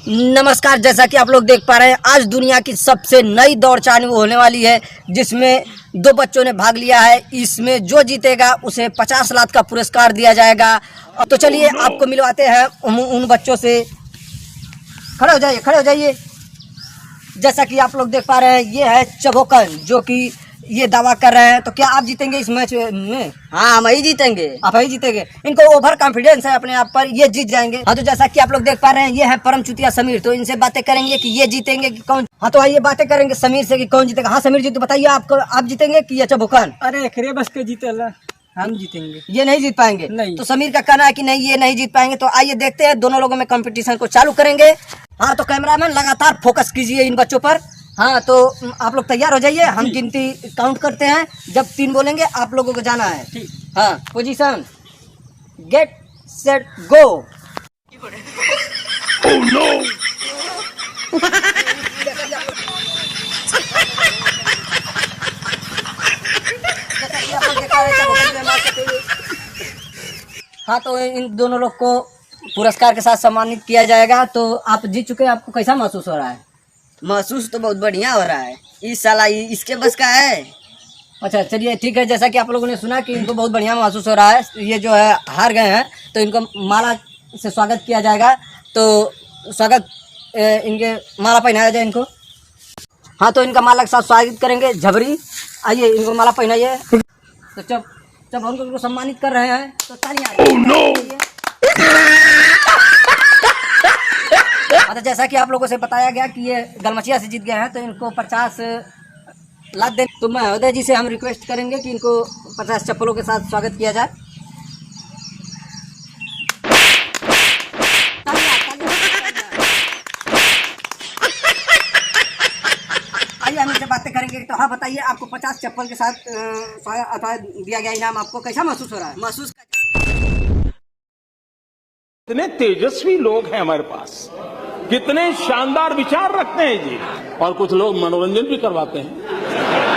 नमस्कार। जैसा कि आप लोग देख पा रहे हैं, आज दुनिया की सबसे नई दौड़ चालू होने वाली है, जिसमें दो बच्चों ने भाग लिया है। इसमें जो जीतेगा उसे 50 लाख का पुरस्कार दिया जाएगा। तो चलिए आपको मिलवाते हैं उन बच्चों से। खड़े हो जाइए, खड़े हो जाइए। जैसा कि आप लोग देख पा रहे हैं, ये है चबोकन, जो कि ये दावा कर रहे हैं। तो क्या आप जीतेंगे इस मैच में? हाँ, हम ही जीतेंगे। आप ही जीतेंगे। इनको ओवर कॉन्फिडेंस है अपने आप पर, ये जीत जाएंगे। हाँ, तो जैसा कि आप लोग देख पा रहे हैं, ये है परम चुतिया समीर। तो इनसे बातें करेंगे कि ये जीतेंगे कि कौन। हाँ, तो आइए बातें करेंगे समीर से कि कौन जीतेगा। हाँ समीर जी, तो बताइए आप जीतेंगे कि ये चबोकन? अरे खरे बस के जीते ला, हम जीतेंगे। ये नहीं जीत पाएंगे। नहीं। तो समीर का कहना है कि नहीं, ये नहीं जीत पाएंगे। तो आइए देखते हैं, दोनों लोगों में कंपटीशन को चालू करेंगे। हाँ, तो कैमरामैन लगातार फोकस कीजिए इन बच्चों पर। हाँ, तो आप लोग तैयार हो जाइए। हम गिनती काउंट करते हैं, जब 3 बोलेंगे आप लोगों को जाना है। ठीक। हाँ, position, get set go. Oh no. हाँ, तो इन दोनों लोग को पुरस्कार के साथ सम्मानित किया जाएगा। तो आप जीत चुके हैं, आपको कैसा महसूस हो रहा है? महसूस तो बहुत बढ़िया हो रहा है। इस साला इसके बस का है। अच्छा, चलिए ठीक है। जैसा कि आप लोगों ने सुना कि इनको बहुत बढ़िया महसूस हो रहा है। ये जो है हार गए हैं, तो इनको माला से स्वागत किया जाएगा। तो स्वागत, इनके माला पहनाया जाए इनको। हाँ, तो इनका माला के साथ स्वागत करेंगे। झबरी, आइए इनको माला पहनाइए। तो जब हम इनको सम्मानित कर रहे हैं तो तालियां। Oh no. तो जैसा कि आप लोगों से बताया गया कि ये गलमचिया से जीत गए हैं, तो इनको 50 लाख दे। तो महोदय जी से हम रिक्वेस्ट करेंगे कि इनको 50 चप्पलों के साथ स्वागत किया जाए। आइए हम इनसे बातें करेंगे। तो हाँ बताइए, आपको 50 चप्पल के साथ अथवा दिया गया इनाम, आपको कैसा महसूस हो रहा है? महसूस कितने तेजस्वी लोग हैं हमारे पास, कितने शानदार विचार रखते हैं जी। और कुछ लोग मनोरंजन भी करवाते हैं।